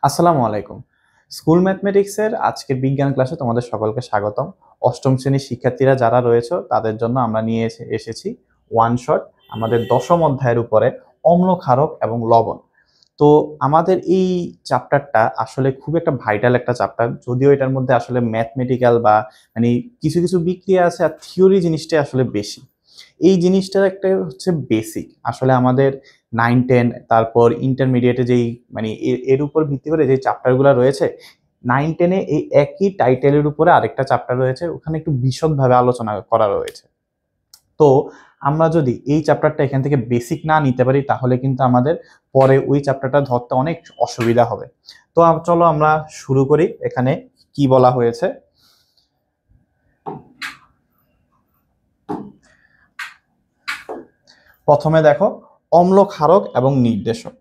আসসালামু আলাইকুম। স্কুল ম্যাথমেটিক্সের আজকের বিজ্ঞান ক্লাসে তোমাদের সকলকে স্বাগতম। অষ্টম শ্রেণীর শিক্ষার্থীরা যারা রয়েছে তাদের জন্য আমরা নিয়ে এসেছি ওয়ান শট আমাদের দশম অধ্যায়ের উপরে অম্ল ক্ষারক এবং লবণ। তো আমাদের এই চ্যাপ্টারটা আসলে খুব একটা ভাইটাল একটা চ্যাপ্টার, যদিও এটার মধ্যে আসলে ম্যাথমেটিক্যাল বা মানে কিছু কিছু বিক্রিয়া আছে আর থিওরি জিনিসটা আসলে বেশি। এই জিনিসটার একটা হচ্ছে বেসিক, আসলে আমাদের 9-10 তারপর ইন্টারমিডিয়েটে যেই মানে এর উপর ভিত্তি করে যে চ্যাপ্টারগুলো রয়েছে, 9-10-এ এই একই টাইটেলের উপরে আরেকটা চ্যাপ্টার রয়েছে, ওখানে একটু বিশদভাবে আলোচনা করা রয়েছে। তো আমরা যদি এই চ্যাপ্টারটা এখান থেকে বেসিক না নিতে পারি তাহলে কিন্তু আমাদের পরে ওই চ্যাপ্টারটা ধরতে অনেক অসুবিধা হবে। তো চলো আমরা শুরু করি। এখানে কি বলা হয়েছে, প্রথমে দেখো অম্ল ক্ষারক এবং নির্দেশক।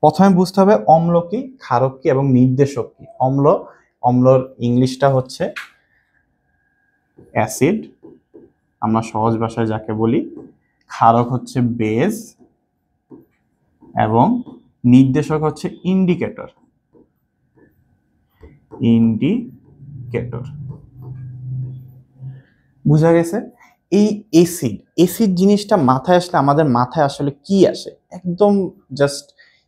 প্রথমে বুঝতে হবে অম্ল কি, ক্ষারক কি এবং নির্দেশক কি। অম্লর ইংলিশটা হচ্ছে অ্যাসিড, আমরা সহজ ভাষায় যাকে বলি। ক্ষারক হচ্ছে বেস এবং নির্দেশক হচ্ছে ইন্ডিকেটর। বুঝা গেছে? এই এসিড জিনিসটা মাথায় আসলে আমাদের মাথায় আসলে কি আসে, একদম জাস্ট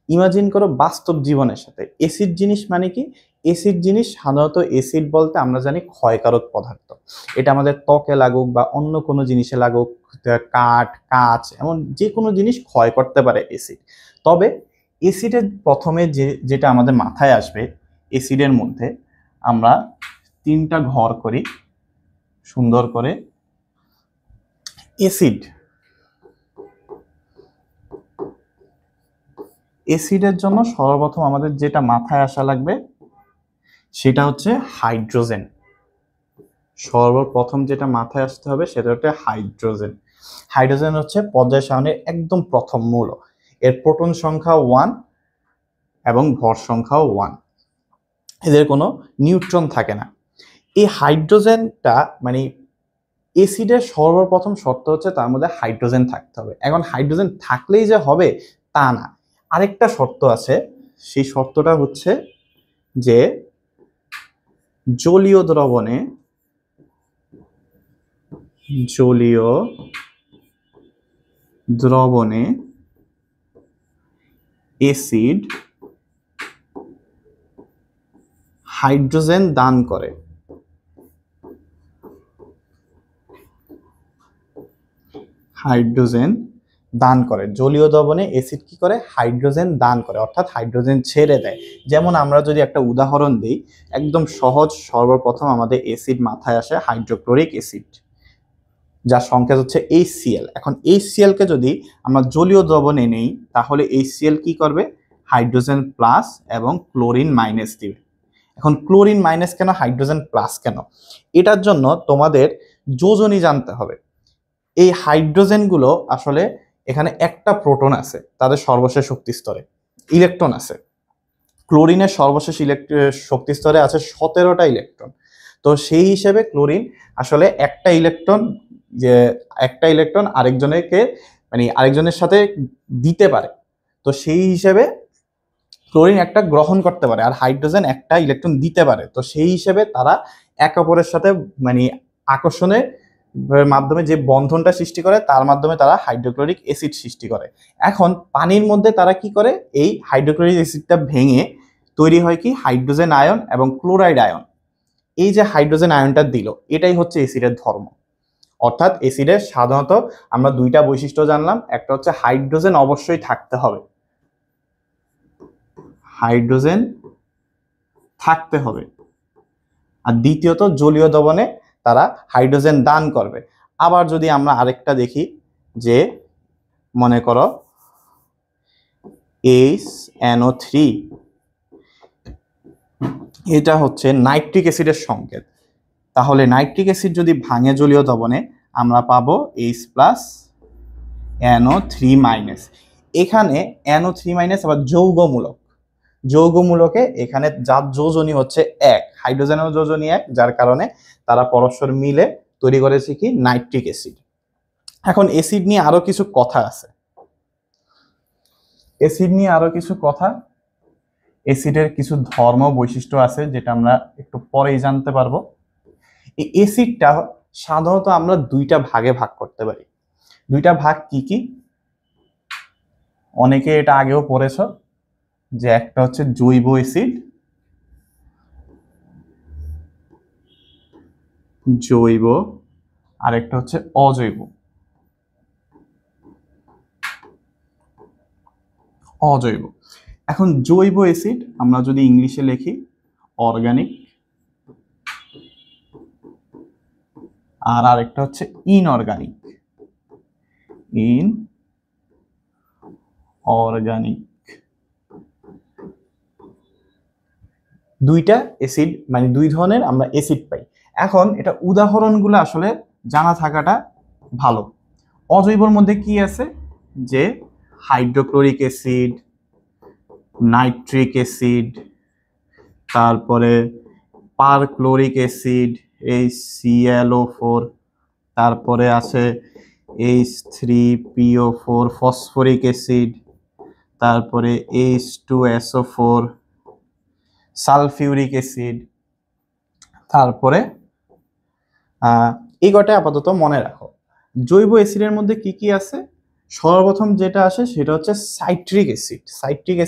ইমাজিন করো বাস্তব জীবনের সাথে। এসিড জিনিস মানে কি? এসিড জিনিস সাধারণত, এসিড বলতে আমরা জানি ক্ষয়কারক পদার্থ। এটা আমাদের ত্বকে লাগুক বা অন্য কোনো জিনিসে লাগুক, কাঁচ এমন যে কোনো জিনিস ক্ষয় করতে পারে এসিড। তবে এসিডের প্রথমে যেটা আমাদের মাথায় আসবে, এসিডের মধ্যে আমরা তিনটা ঘর করি সুন্দর করে। এসিডের জন্য সর্বপ্রথম আমাদের যেটা মাথায় আসা লাগবে সেটা হচ্ছে হাইড্রোজেন। সর্বপ্রথম যেটা মাথায় আসতে হবে সেটা হচ্ছে হাইড্রোজেন। হাইড্রোজেন হচ্ছে পর্যায় সারণীর একদম প্রথম মৌল। এর প্রোটন সংখ্যা 1 এবং ভর সংখ্যাও 1। এদের কোনো নিউট্রন থাকে না। এই হাইড্রোজেনটা মানে এসিডের সর্বপ্রথম শর্ত হচ্ছে তার মধ্যে হাইড্রোজেন থাকতে হবে। এখন হাইড্রোজেন থাকলেই যে হবে তা না, আরেকটা শর্ত আছে। সেই শর্তটা হচ্ছে যে জলীয় দ্রবণে এসিড হাইড্রোজেন দান করে। জলীয় দ্রবণে এসিড কি করে? হাইড্রোজেন দান করে, অর্থাৎ হাইড্রোজেন ছেড়ে দেয়। যেমন আমরা যদি একটা উদাহরণ দিই, একদম সহজ, সর্বপ্রথম আমাদের এসিড মাথায় আসে হাইড্রোক্লোরিক অ্যাসিড, যার সংকেত হচ্ছে HCl। এখন HCl কে যদি আমরা জলীয় দ্রবণে নেই তাহলে HCl কি করবে? হাইড্রোজেন প্লাস এবং ক্লোরিন মাইনাস দিবে। এখন ক্লোরিন মাইনাস কেন, হাইড্রোজেন প্লাস কেন? এটার জন্য তোমাদের যোজনী জানতে হবে। এই হাইড্রোজেনগুলো আসলে এখানে একটা প্রোটন আছে, তাদের সর্বশেষ শক্তি স্তরে ইলেকট্রন আছে। ক্লোরিনের সর্বশেষ শক্তি স্তরে আছে 17টা ইলেকট্রন। তো সেই হিসেবে ক্লোরিন আসলে একটা ইলেকট্রন আরেকজনের সাথে দিতে পারে। তো সেই হিসেবে ক্লোরিন একটা গ্রহণ করতে পারে আর হাইড্রোজেন একটা ইলেকট্রন দিতে পারে। তো সেই হিসেবে তারা একে অপরের সাথে আকর্ষণের মাধ্যমে যে বন্ধনটা সৃষ্টি করে তার মাধ্যমে তারা হাইড্রোক্লোরিক অ্যাসিড সৃষ্টি করে। এখন পানির মধ্যে তারা কি করে? এই হাইড্রোক্লোরিক অ্যাসিডটা ভেঙে তৈরি হয় কি? হাইড্রোজেন আয়ন এবং ক্লোরাইড আয়ন। এই যে হাইড্রোজেন আয়নটা দিল, এটাই হচ্ছে অ্যাসিডের ধর্ম। অর্থাৎ অ্যাসিডের সাধারণত আমরা দুইটা বৈশিষ্ট্য জানলাম, একটা হচ্ছে হাইড্রোজেন অবশ্যই থাকতে হবে, আর দ্বিতীয়ত জলীয় দ্রবণে তারা হাইড্রোজেন দান করবে। আবার যদি আমরা আরেকটা দেখি, যে মনে করো HNO3, এটা হচ্ছে নাইট্রিক অ্যাসিডের সংকেত। তাহলে নাইট্রিক অ্যাসিড যদি ভাঙে জলীয় দ্রবণে আমরা পাবো H+NO3-। এখানে NO3- আবার যৌগমূলকে এখানে যার যোজনী হচ্ছে 1, হাইড্রোজেনের যোজনী 1, যার কারণে তারা পরস্পর মিলে তৈরি করেছে কি? Nitric acid. এখন অ্যাসিড নিয়ে আরো কিছু কথা। অ্যাসিডের কিছু ধর্ম বৈশিষ্ট্য আছে যেটা আমরা একটু পরেই জানতে পারবো। এই অ্যাসিডটা সাধারণত আমরা দুইটা ভাগে ভাগ করতে পারি। দুইটা ভাগ কি কি? অনেকে এটা আগেও পড়েছো, যে একটা হচ্ছে জৈব অ্যাসিড, জৈব, আর একটা হচ্ছে অজৈব। অজৈব। এখন জৈব অ্যাসিড আমরা যদি ইংলিশে লিখি অর্গানিক, আর আরেকটা হচ্ছে ইনঅর্গানিক। ইনঅর্গানিক। দুইটা অ্যাসিড, মানে দুই ধরনের আমরা অ্যাসিড পাই। এখন এটা উদাহরণগুলো আসলে জানা থাকাটা ভালো। অজৈবর মধ্যে কি আছে? যে হাইড্রোক্লোরিক অ্যাসিড, নাইট্রিক অ্যাসিড, তারপরে পারক্লোরিক অ্যাসিড HClO4, তারপরে আছে H3PO4 ফসফরিক অ্যাসিড, তারপরে H2SO4 সালফিউরিক অ্যাসিড। তারপরে এই কটা আপাতত মনে রাখো। জৈব অ্যাসিডের মধ্যে কি কি আছে? সর্বপ্রথম যেটা আসে সেটা হচ্ছে সাইট্রিক অ্যাসিড। সাইট্রিক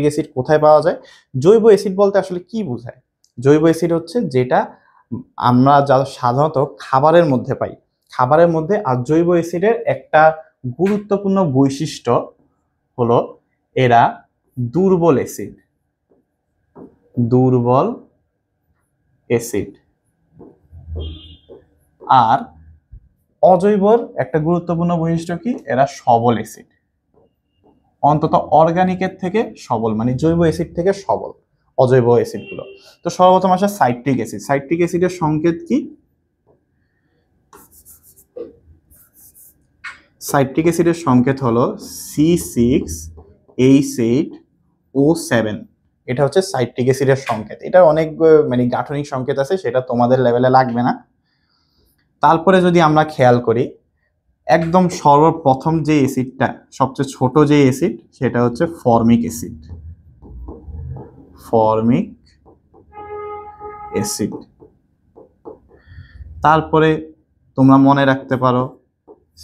অ্যাসিড কোথায় পাওয়া যায়? জৈব অ্যাসিড বলতে আসলে কি বোঝায়? জৈব অ্যাসিড হচ্ছে যেটা আমরা যা সাধারণত খাবারের মধ্যে পাই, খাবারের মধ্যে। আর জৈব অ্যাসিডের একটা গুরুত্বপূর্ণ বৈশিষ্ট্য হলো এরা দুর্বল অ্যাসিড। দুর্বল অ্যাসিড। আর অজৈবর একটা গুরুত্বপূর্ণ বৈশিষ্ট্য কি? এরা সবল অ্যাসিড, অন্তত অর্গানিকের থেকে সবল, মানে জৈব অ্যাসিড থেকে সবল অজৈব অ্যাসিডগুলো। তো সর্বপ্রথম আসে সাইট্রিক অ্যাসিড। সাইট্রিক অ্যাসিডের সংকেত কি? সাইট্রিক অ্যাসিডের সংকেত হলো C6H8O7। এটা হচ্ছে সাইট্রিক অ্যাসিডের সংকেত। এটা অনেক মানে গাঠনিক সংকেত আছে, সেটা তোমাদের লেভেলে লাগবে না। তারপরে যদি আমরা খেয়াল করি, একদম সর্বপ্রথম যে অ্যাসিডটা, সবচেয়ে ছোট যে অ্যাসিড, সেটা হচ্ছে ফর্মিক অ্যাসিড। Formic acid. তারপরে তোমরা মনে রাখতে পারো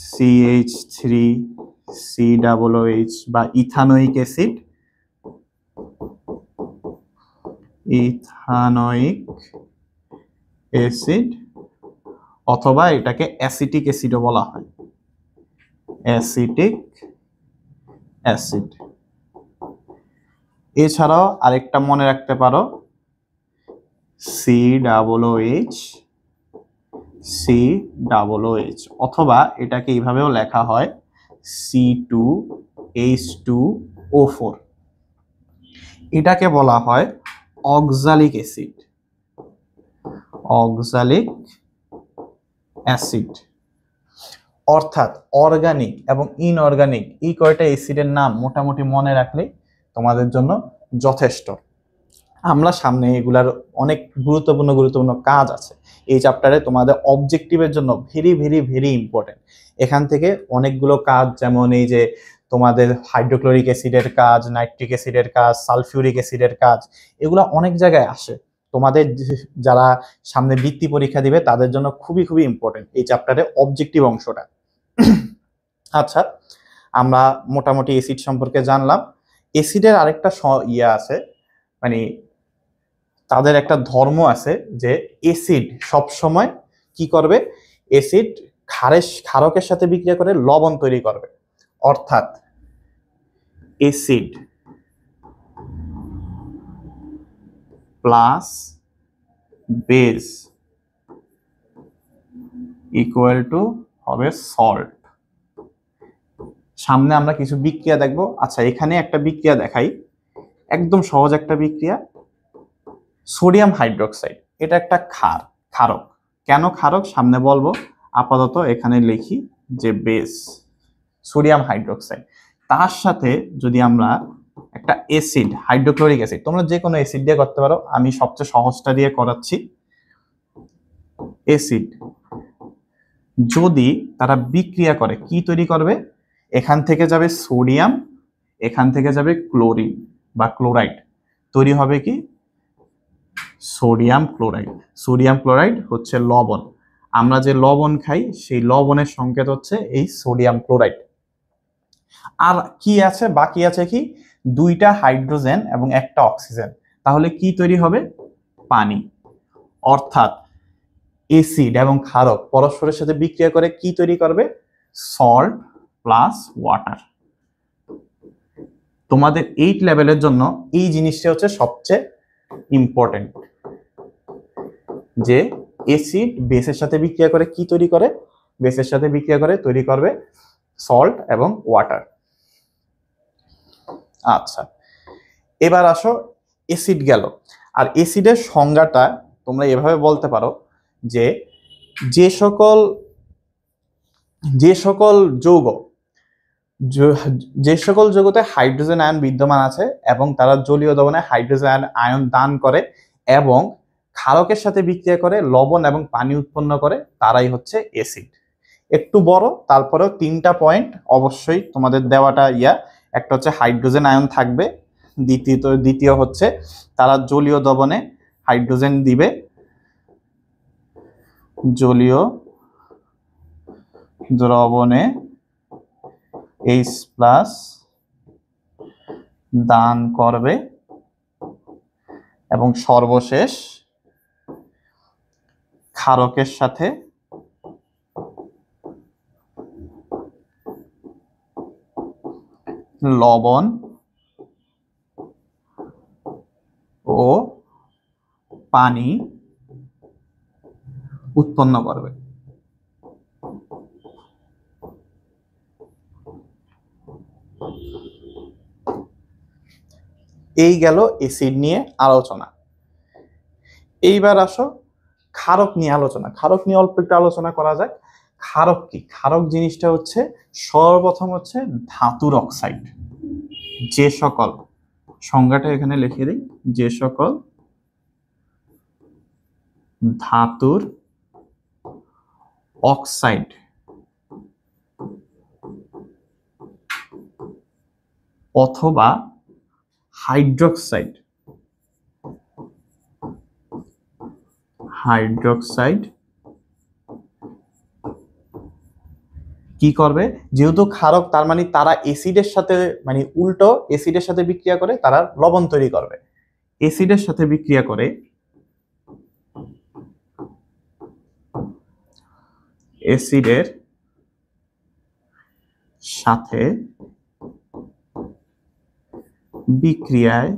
CH3COOH বা ইথানোয়িক অ্যাসিড। ইথানোয়িক অ্যাসিড, অথবা এটাকে অ্যাসিটিক অ্যাসিডও বলা হয়। Acetic acid. এছাড়াও আরেকটা মনে রাখতে পারো COOH, অথবা এটাকে এইভাবেও লেখা হয় C2H2O4। এটাকে বলা হয় অক্সালিক অ্যাসিড। Oxalic acid. অর্থাৎ অর্গানিক এবং ইনঅর্গানিক এই কয়টা অ্যাসিডের নাম মোটামুটি মনে রাখলে তোমাদের জন্য যথেষ্ট। আমরা সামনে এগুলার অনেক গুরুত্বপূর্ণ কাজ আছে এই চ্যাপ্টারে, তোমাদের অবজেক্টিভের জন্য ভেরি ভেরি ভেরি ইম্পর্টেন্ট। এখান থেকে অনেকগুলো কাজ, যেমন এই যে তোমাদের হাইড্রোক্লোরিক অ্যাসিডের কাজ, নাইট্রিক অ্যাসিডের কাজ, সালফিউরিক অ্যাসিডের কাজ, এগুলো অনেক জায়গায় আসে। তোমাদের যারা সামনে বৃত্তি পরীক্ষা দিবে তাদের জন্য খুবই খুবই ইম্পর্টেন্ট এই চ্যাপ্টারে অবজেক্টিভ অংশটা। আচ্ছা, আমরা মোটামুটি অ্যাসিড সম্পর্কে জানলাম। অ্যাসিডের আরেকটা আছে, মানে তাদের একটা ধর্ম আছে যে অ্যাসিড সব সময় কি করবে? অ্যাসিড ক্ষারকের সাথে বিক্রিয়া করে লবণ তৈরি করবে। অর্থাৎ acid plus base equal to হবে সল্ট। সামনে আমরা কিছু বিক্রিয়া দেখব। আচ্ছা, এখানে একটা বিক্রিয়া দেখাই, একদম সহজ একটা বিক্রিয়া। সোডিয়াম হাইড্রোক্সাইড, এটা একটা ক্ষারক। কেন ক্ষারক সামনে বলবো, আপাতত এখানে লিখি যে বেস সোডিয়াম হাইড্রোক্সাইড। তার সাথে যদি আমরা একটা অ্যাসিড, হাইড্রোক্লোরিক অ্যাসিড, তোমরা যে কোনো অ্যাসিড দিয়ে করতে পারো, আমি সবচেয়ে সহজটা দিয়ে করাচ্ছি। অ্যাসিড যদি তারা বিক্রিয়া করে, কি তৈরি করবে? এখান থেকে যাবে সোডিয়াম, এখান থেকে যাবে ক্লোরিন বা ক্লোরাইড। তৈরি হবে কি সোডিয়াম ক্লোরাইড। সোডিয়াম ক্লোরাইড হচ্ছে লবণ। আমরা যে লবণ খাই সেই লবণের সংকেত হচ্ছে এই সোডিয়াম ক্লোরাইড। আর কি আছে, বাকি আছে কি দুইটা হাইড্রোজেন এবং একটা অক্সিজেন, তাহলে কি তৈরি হবে পানি। অর্থাৎ এসিড এবং ক্ষারক পরস্পরের সাথে বিক্রিয়া করে কি তৈরি করবে সল্ট প্লাস ওয়াটার। তোমাদের 8 লেভেলের জন্য এই জিনিসটা হচ্ছে সবচেয়ে ইম্পর্টেন্ট, যে এসিড বেসের সাথে বিক্রিয়া করে কি তৈরি করে, বেসের সাথে বিক্রিয়া করে তৈরি করবে সল্ট এবং ওয়াটার। আচ্ছা, এবার আসো এসিড গেল। আর এসিডের সংজ্ঞাটা তোমরা এভাবে বলতে পারো যে যে সকল যৌগ যে সকল যৌগতে হাইড্রোজেন আয়ন বিদ্যমান আছে এবং তারা জলীয় দ্রবণে হাইড্রোজেন আয়ন দান করে এবং ক্ষারকের সাথে বিক্রিয়া করে লবণ এবং পানি উৎপন্ন করে, তারাই হচ্ছে অ্যাসিড। একটু বড়, তারপরেও 3টা পয়েন্ট অবশ্যই তোমাদের দেওয়াটা একটা হচ্ছে হাইড্রোজেন আয়ন থাকবে, দ্বিতীয় হচ্ছে তারা জলীয় দ্রবণে হাইড্রোজেন দিবে, জলীয় দ্রবণে H+ দান করবে এবং সর্বশেষ ক্ষারকের সাথে লবণ ও পানি উৎপন্ন করবে। এই গেল অ্যাসিড নিয়ে আলোচনা। এইবার আসো ক্ষারক নিয়ে আলোচনা। ক্ষারক নিয়ে অল্প একটু আলোচনা করা যাক। ক্ষারক কি? ক্ষারক জিনিসটা হচ্ছে সর্বপ্রথম হচ্ছে ধাতুর অক্সাইড। যে সকল, সংজ্ঞাটা এখানে লিখে দিই, যে সকল ধাতুর অক্সাইড অথবা হাইড্রোক্সাইড কি করবে, যেহেতু ক্ষারক তার মানে তারা অ্যাসিডের সাথে মানে উল্টো অ্যাসিডের সাথে বিক্রিয়া করে তারা লবণ তৈরি করবে। অ্যাসিডের সাথে বিক্রিয়া করে অ্যাসিডের সাথে বিক্রিয়ায়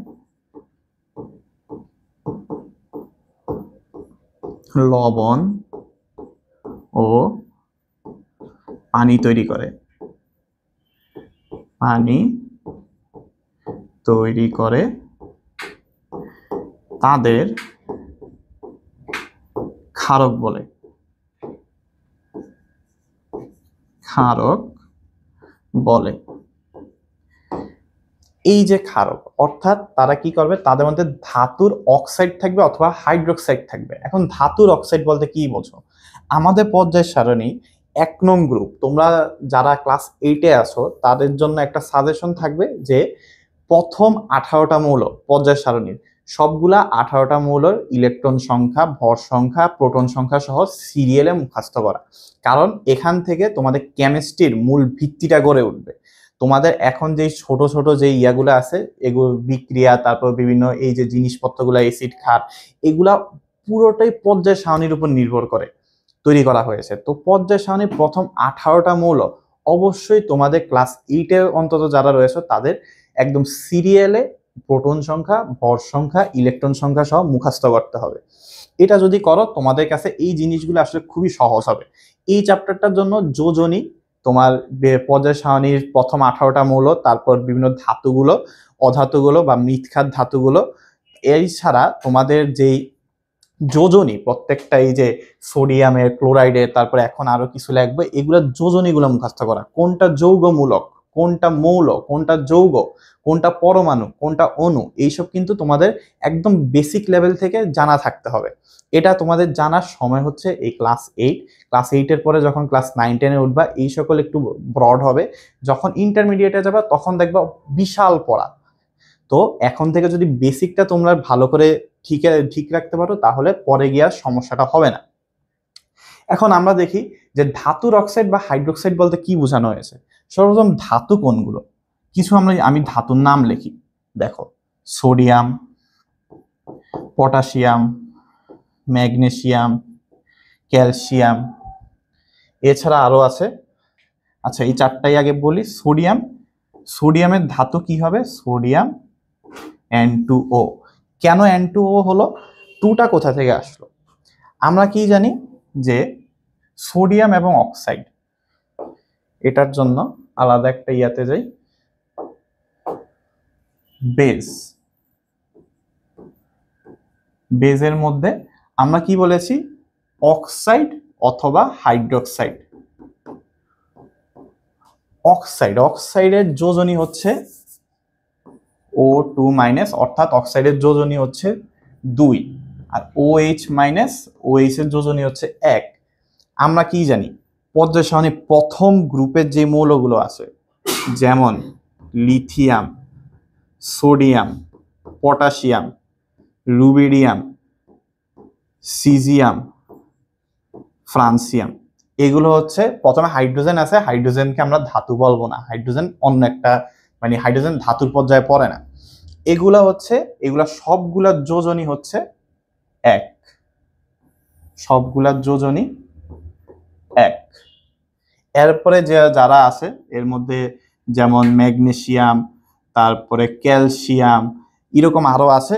লবণ ও পানি তৈরি করে, তাদের ক্ষারক বলে। এই যে ক্ষারক, অর্থাৎ তারা কি করবে, তাদের মধ্যে ধাতুর অক্সাইড থাকবে অথবা হাইড্রোক্সাইড থাকবে। এখন ধাতুর অক্সাইড বলতে কি বোঝো? আমাদের পর্যায় সারণী 1 নং গ্রুপ, তোমরা যারা ক্লাস 8-এ আছো তাদের জন্য একটা সাজেশন থাকবে যে প্রথম 18টা মৌল পর্যায় সারণীর সবগুলা 18টা মৌলের ইলেকট্রন সংখ্যা, ভর সংখ্যা, প্রোটন সংখ্যা সহ সিরিয়ালে মুখস্থ করা। কারণ এখান থেকে তোমাদের কেমিস্ট্রির মূল ভিত্তিটা গড়ে উঠবে। তোমাদের এখন যে ছোট ছোট যে ইয়াগুলো আছে, এগুলো বিক্রিয়া, তারপর বিভিন্ন এই যে জিনিসপত্রগুলো, অ্যাসিড, ক্ষার, এগুলা পুরোটাই পর্যায় সারণীর উপর নির্ভর করে তৈরি করা হয়েছে। তো পর্যায় সারণীর প্রথম 18টা মৌল অবশ্যই তোমাদের ক্লাস 8-এ অন্তত যারা রয়েছে তাদের একদম সিরিয়ালে প্রোটন সংখ্যা, ভর সংখ্যা, ইলেকট্রন সংখ্যা সহ মুখস্থ করতে হবে। এটা যদি করো তোমাদের কাছে এই জিনিসগুলো আসলে খুবই সহজ হবে। এই চ্যাপ্টারটার জন্য যোজনী তোমার পর্যায় সারণীর প্রথম 18টা মৌল, তারপর বিভিন্ন ধাতুগুলো, অধাতুগুলো বা মৃৎখাত ধাতুগুলো, এই ছাড়া তোমাদের যেই যোজনী প্রত্যেকটা এই যে সোডিয়ামের, ক্লোরাইডের, তারপরে এখন আরো কিছু লাগবে, এগুলা যোজনীগুলো মুখস্থ করা। কোনটা যৌগমূলক, কোনটা মৌল, কোনটা যৌগ, কোনটা পরমাণু, কোনটা অণু, এইসব কিন্তু তোমাদের একদম বেসিক লেভেল থেকে জানা থাকতে হবে। এটা তোমাদের জানার সময় হচ্ছে এই ক্লাস 8। ক্লাস 8-এর পরে যখন ক্লাস 9-10-এ উঠবা এই সকল একটু ব্রড হবে। যখন ইন্টারমিডিয়েটে যাবা তখন দেখবা বিশাল পড়া। তো এখন থেকে যদি বেসিকটা তোমরা ভালো করে ঠিক রাখতে পারো তাহলে পরে গিয়ে আর সমস্যাটা হবে না। এখন আমরা দেখি যে ধাতুর অক্সাইড বা হাইড্রোক্সাইড বলতে কি বোঝানো হয়েছে। সর্বপ্রথম ধাতু কোনগুলো, কিছু আমি ধাতুর নাম লিখি। দেখো, সোডিয়াম, পটাশিয়াম, ম্যাগনেসিয়াম, ক্যালসিয়াম, এছাড়া আরো আছে। আচ্ছা, এই চারটাই আগে বলি। সোডিয়ামের ধাতু কি হবে? Sodium N2O। কেন N2O হলো? টুটা কোথা থেকে আসলো? আমরা কি জানি যে সোডিয়াম এবং অক্সাইড, এটার জন্য আলাদা একটা ইয়াতে যাই, বেজের মধ্যে আমরা কি বলেছি? অক্সাইড অথবা হাইড্রোক্সাইড। অক্সাইডের যোজনী হচ্ছে O2-, অর্থাৎ অক্সাইডের যোজনী হচ্ছে 2, আর OH-, OH এর যোজনী হচ্ছে 1। আমরা কি জানি? পর্যায় সারণী প্রথম গ্রুপের যে মৌলগুলো আছে, যেমন lithium, sodium, potassium, rubidium, caesium, francium, এগুলো হচ্ছে প্রথমে হাইড্রোজেন আছে, হাইড্রোজেনকে আমরা ধাতু বলবো না, হাইড্রোজেন অন্য একটা, হাইড্রোজেন ধাতুর পর্যায়ে পড়ে না। এগুলা সবগুলার যোজনী হচ্ছে 1, সবগুলার যোজনী 1। এরপরে যারা আছে এর মধ্যে, যেমন ম্যাগনেসিয়াম, তারপরে ক্যালসিয়াম, এরকম আরো আছে,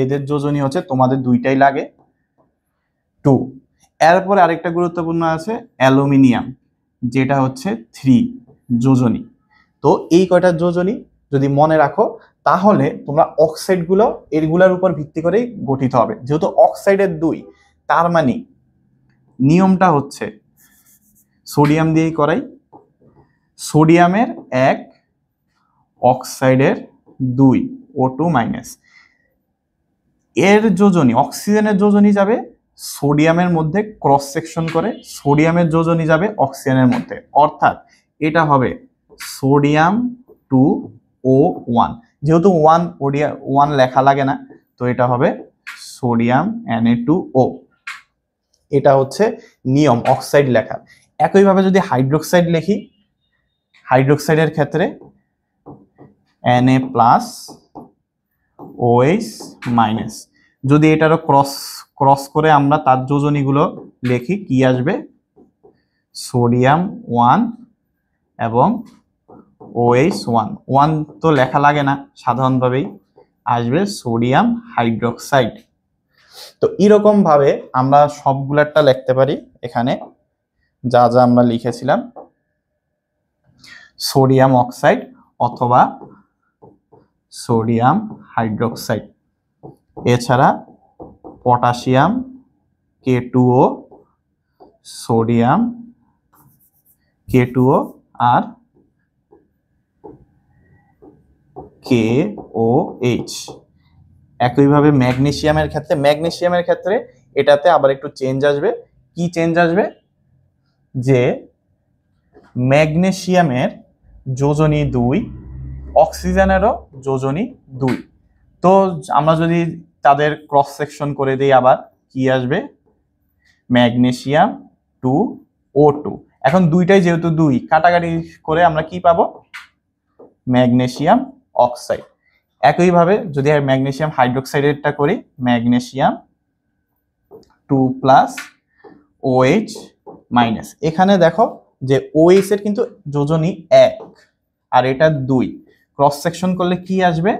এদের যোজনী হচ্ছে, তোমাদের দুইটাই লাগে 2। এরপরে আরেকটা গুরুত্বপূর্ণ আছে অ্যালুমিনিয়াম, যেটা হচ্ছে 3 যোজনী। তো এই কয়টা যোজনী যদি মনে রাখো তাহলে তোমরা অক্সাইডগুলো এগুলার উপর ভিত্তি করেই গঠিত হবে। যেহেতু অক্সাইডের 2, তার মানে নিয়মটা হচ্ছে সোডিয়াম দিয়েই করাই, সোডিয়ামের 1, অক্সাইডের 2, O2-। এর যোজনী, অক্সিজেনের যোজনী যাবে সোডিয়ামের মধ্যে ক্রস সেকশন করে, সোডিয়ামের যোজনী যাবে অক্সিজেনের মধ্যে, অর্থাৎ এটা হবে সোডিয়াম 2O1। যেহেতু 1 লেখা লাগে না, তো এটা হবে সোডিয়াম Na2O। এটা হচ্ছে নিয়ম অক্সাইড লেখার। একইভাবে যদি হাইড্রোক্সাইড লিখি, হাইড্রোক্সাইডের ক্ষেত্রে Na+OH-। যদি এটারও ক্রস করে আমরা তার যোজনীগুলো লিখি, কি আসবে? সোডিয়াম 1 এবং OH1। 1 তো লেখা লাগে না, সাধারণভাবেই আসবে সোডিয়াম হাইড্রোক্সাইড। তো এরকম ভাবে আমরা সবগুলারটা লিখতে পারি। এখানে যা যা আমরা লিখেছিলাম, সোডিয়াম অক্সাইড অথবা সোডিয়াম হাইড্রোক্সাইড। এছাড়া পটাশিয়াম K2O, সোডিয়াম K2O আর KOH। একইভাবে ম্যাগনেসিয়ামের ক্ষেত্রে এটাতে আবার একটু চেঞ্জ আসবে। কি চেঞ্জ আসবে? যে ম্যাগনেসিয়ামের যোজনী 2, অক্সিজেনেরও যোজনী 2। তো আমরা যদি তাদের ক্রস সেকশন করে দিই, আবার কি আসবে? Magnesium 2O2। এখন দুইটাই যেহেতু 2, কাটাকাটি করে আমরা কি পাবো? Magnesium oxide. একইভাবে যদি ম্যাগনেসিয়াম হাইড্রোক্সাইডেরটা করি, ম্যাগনেসিয়াম 2+OH-। এখানে দেখো যে OH এর কিন্তু যোজনী 1 আর এটা 2, ক্রস সেকশন করলে কি আসবে?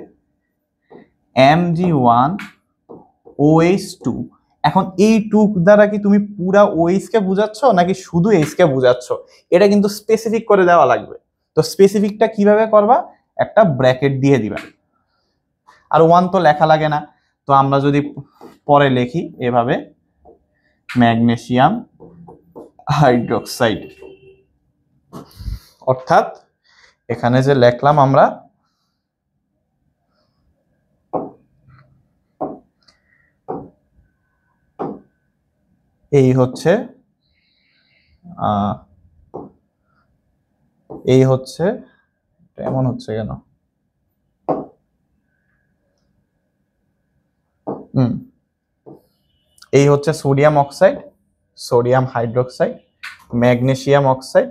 Mg1OH2। এখন এই 2 দ্বারা কি তুমি পুরা OH কে বুঝাচ্ছ নাকি শুধু H কে বুঝাচ্ছ? এটা কিন্তু স্পেসিফিক করে দেওয়া লাগবে। তো স্পেসিফিকটা কিভাবে করবা? একটা ব্র্যাকেট দিয়ে দিবা। আর 1 তো লেখা লাগে না, তো আমরা যদি পরে লিখি এভাবে, ম্যাগনেসিয়াম হাইড্রোক্সাইড। অর্থাৎ এখানে যে লিখলাম আমরা, এই হচ্ছে এমন হচ্ছে কেন? হুম, এই হচ্ছে sodium oxide, sodium hydroxide, magnesium oxide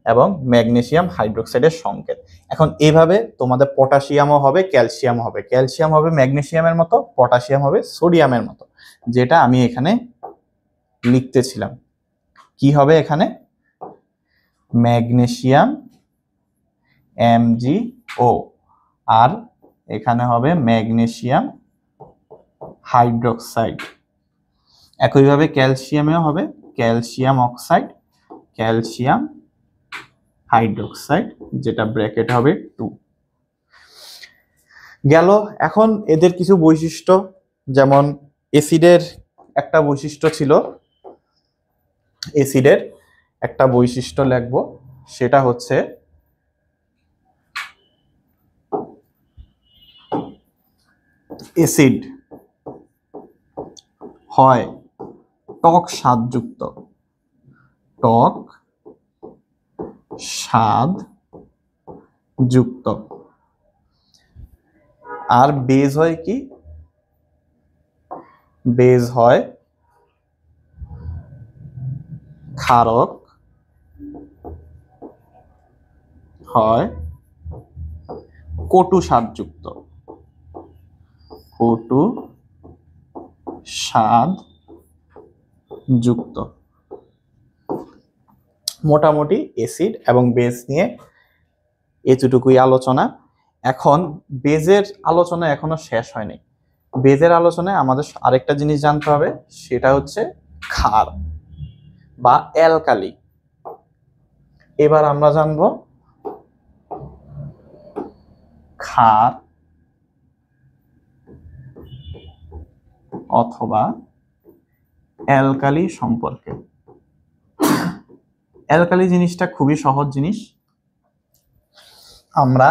এবং ম্যাগনেসিয়াম হাইড্রোক্সাইডের সংকেত। এখন এইভাবে তোমাদের পটাশিয়ামও হবে, ক্যালসিয়াম হবে। ক্যালসিয়াম হবে ম্যাগনেসিয়ামের মতো, পটাশিয়াম হবে সোডিয়ামের মতো, যেটা আমি এখানে লিখতেছিলাম। কি হবে এখানে? ম্যাগনেসিয়াম MgO, আর এখানে হবে ম্যাগনেসিয়াম হাইড্রোক্সাইড। একইভাবে ক্যালসিয়ামেও হবে ক্যালসিয়াম অক্সাইড, ক্যালসিয়াম হাইড্রোক্সাইড, যেটা ব্র্যাকেট হবে 2 গেল। এখন এদের কিছু বৈশিষ্ট্য, যেমন অ্যাসিডের একটা বৈশিষ্ট্য ছিল, অ্যাসিডের একটা বৈশিষ্ট্য লিখব, সেটা হচ্ছে অ্যাসিড হয় টক স্বাদযুক্ত, টক স্বাদ যুক্ত। আর বেজ হয় কি? বেজ হয় ক্ষারক, হয় কটু স্বাদযুক্ত, কটু স্বাদ যুক্ত। মোটামুটি অ্যাসিড এবং বেজ নিয়ে এতটুকুই আলোচনা। এখন বেজের আলোচনা এখনো শেষ হয়নি। বেজের আলোচনায় আমাদের আরেকটা জিনিস জানতে হবে, সেটা হচ্ছে ক্ষার বা অ্যালকালি। এবার আমরা জানবো ক্ষার অথবা অ্যালকালি সম্পর্কে। অ্যালকালি জিনিসটা খুবই সহজ জিনিস। আমরা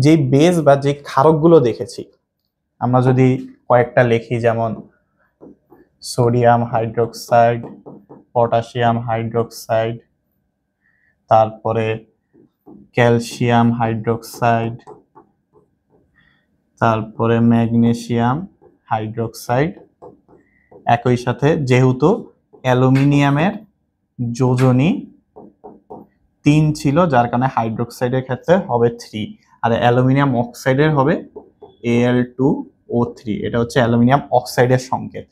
যেই বেজ বা যে ক্ষারকগুলো দেখেছি, আমরা যদি কয়েকটা লিখি, যেমন সোডিয়াম হাইড্রোক্সাইড, পটাশিয়াম হাইড্রোক্সাইড, তারপরে ক্যালসিয়াম হাইড্রোক্সাইড, তারপরে ম্যাগনেসিয়াম হাইড্রোক্সাইড। একই সাথে যেহেতু অ্যালুমিনিয়ামের যোজনী 3 ছিল, যার কারণে হাইড্রোক্সাইডের ক্ষেত্রে হবে 3, আর অ্যালুমিনিয়াম অক্সাইডের হবে Al2O3। এটা হচ্ছে অ্যালুমিনিয়াম অক্সাইডের সংকেত।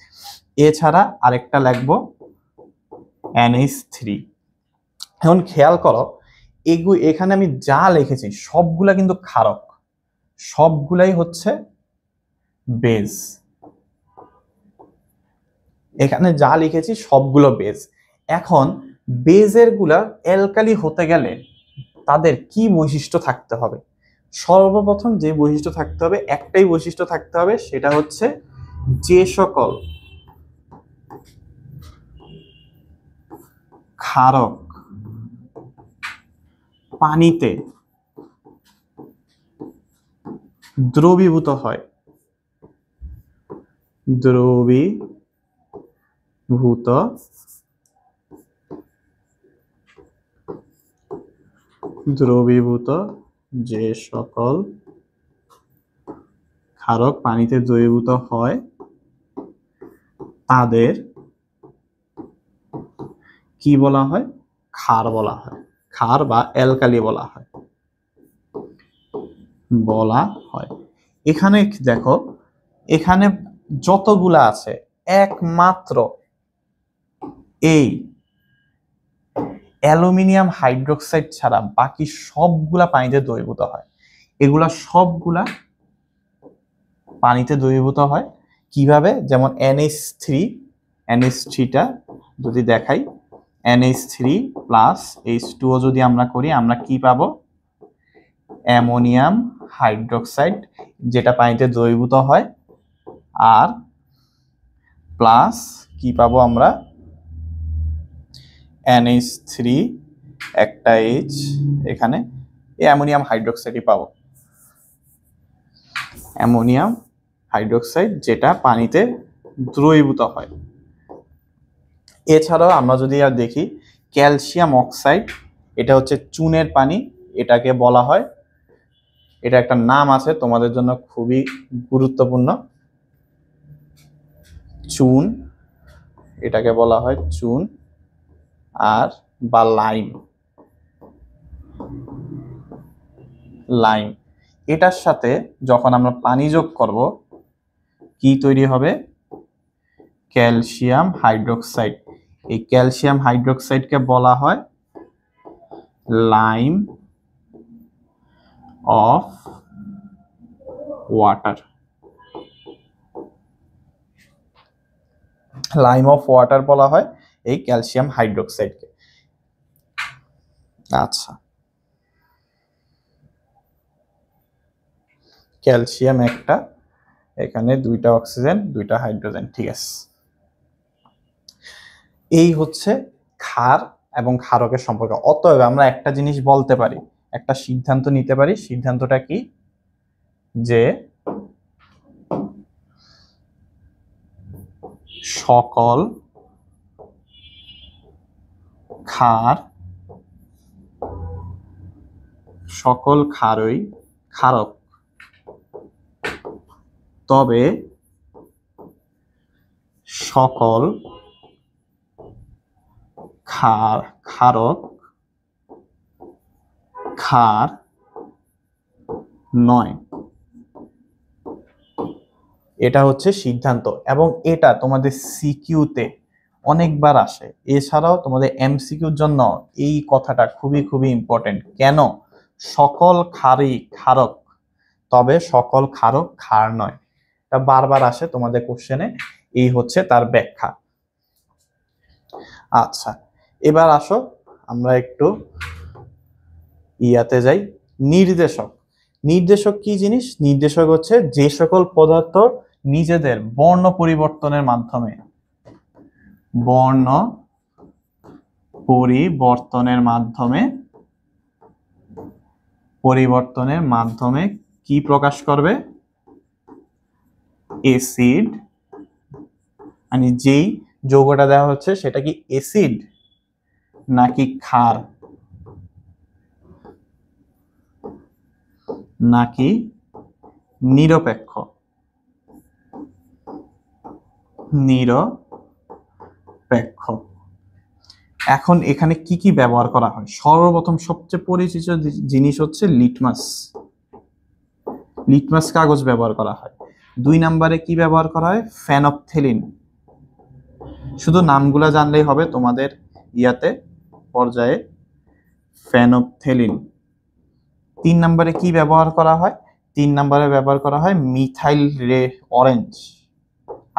এছাড়া আরেকটা লিখবো NH3। এখন খেয়াল করো, এখানে আমি যা লিখেছি সবগুলা কিন্তু ক্ষারক, সবগুলাই হচ্ছে বেজ। এখানে যা লিখেছি সবগুলো বেজ। এখন বেজের গুলা অ্যালকালি হতে গেলে তাদের কি বৈশিষ্ট্য থাকতে হবে? সর্বপ্রথম যে বৈশিষ্ট্য থাকতে হবে, একটাই বৈশিষ্ট্য থাকতে হবে, সেটা হচ্ছে যে সকল ক্ষারক পানিতে দ্রবীভূত হয়, দ্রবীভূত যে সকল ক্ষারক পানিতে দ্রবীভূত হয় তাদের কি বলা হয়? ক্ষার বলা হয়। ক্ষার বা অ্যালকালি বলা হয়। এখানে দেখো, এখানে যতগুলা আছে একমাত্র এই অ্যালুমিনিয়াম হাইড্রোক্সাইড ছাড়া বাকি সবগুলা পানিতে দ্রবীভূত হয়। এগুলা সবগুলা পানিতে দ্রবীভূত হয় কিভাবে? যেমন NH3টা যদি দেখাই, NH3 প্লাস H2O যদি আমরা করি, আমরা কি পাবো? অ্যামোনিয়াম হাইড্রোক্সাইড, যেটা পানিতে দ্রবীভূত হয়, আর প্লাস কি পাবো আমরা? NH3 একটা H, এখানে অ্যামোনিয়াম হাইড্রোক্সাইডই পাবো, অ্যামোনিয়াম হাইড্রোক্সাইড, যেটা পানিতে দ্রবীভূত হয়। এছাড়াও আমরা যদি আর দেখি ক্যালসিয়াম অক্সাইড, এটা হচ্ছে চুনের পানি, এটাকে বলা হয় এটা একটা নাম আছে তোমাদের জন্য খুবই গুরুত্বপূর্ণ, চুন, এটাকে বলা হয় চুন, আর বা লাইম। লাইম এটার সাথে যখন আমরা পানি যোগ করব কি তৈরি হবে? Calcium hydroxide. এই ক্যালসিয়াম হাইড্রোক্সাইডকে বলা হয় lime of water. Lime of water বলা হয় এই ক্যালসিয়াম হাইড্রোক্সাইডকে। আচ্ছা, ক্যালসিয়াম একটা, এখানে দুইটা অক্সিজেন দুইটা হাইড্রোজেন, ঠিক আছে। এই হচ্ছে ক্ষার এবং ক্ষারকের সম্পর্ক। অতএব আমরা একটা জিনিস বলতে পারি, একটা সিদ্ধান্ত নিতে পারি। সিদ্ধান্তটা কি? যে সকল ক্ষার, সকল ক্ষারই ক্ষারক, তবে সকল ক্ষারক ক্ষার নয়। এটা হচ্ছে সিদ্ধান্ত, এবং এটা তোমাদের সিকিউতে অনেকবার আসে। এছাড়াও তোমাদের এমসিকিউর জন্য এই কথাটা খুবই খুবই ইম্পর্টেন্ট। কেন? সকল ক্ষারই ক্ষারক, তবে সকল ক্ষারক ক্ষার নয়। এটা বারবার আসে তোমাদের কোশ্চেনে, এই হচ্ছে তার ব্যাখ্যা। আচ্ছা, এবার আসো আমরা একটু ইয়াতে যাই। নির্দেশক। নির্দেশক কি জিনিস? নির্দেশক হচ্ছে যে সকল পদার্থ নিজেদের বর্ণ পরিবর্তনের মাধ্যমে পরিবর্তনের মাধ্যমে কি প্রকাশ করবে? অ্যাসিড। মানে যেই যৌগটা দেওয়া হচ্ছে সেটা কি অ্যাসিড নাকি ক্ষার নাকি নিরপেক্ষ? নিরপেক্ষ। এখন এখানে কি কি ব্যবহার করা হয়? সর্বপ্রথম সবচেয়ে পরিচিত জিনিস হচ্ছে লিটমাস। লিটমাস কাগজ ব্যবহার করা হয়। 2 নম্বরে কি ব্যবহার করা হয়? ফেনপথেলিন। শুধু নামগুলা জানলেই হবে তোমাদের ইয়াতে পর্যায়ে, ফেনপথেলিন। 3 নম্বরে কি ব্যবহার করা হয়? 3 নম্বরে ব্যবহার করা হয় মিথাইল অরেঞ্জ।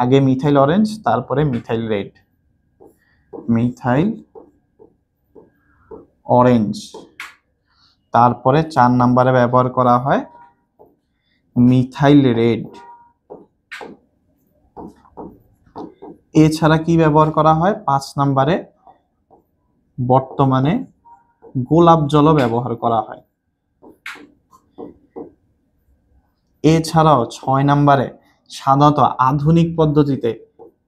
আগে মিথাইল অরেঞ্জ, তারপরে মিথাইল রেড। Methyl orange. তারপরে 4 নম্বরে ব্যবহার করা হয় মিথাইল রেড। এছাড়া কি ব্যবহার করা হয়? 5 নম্বরে বর্তমানে গোলাপ জলও ব্যবহার করা হয়। এছাড়াও 6 নম্বরে সাধারণত আধুনিক পদ্ধতিতে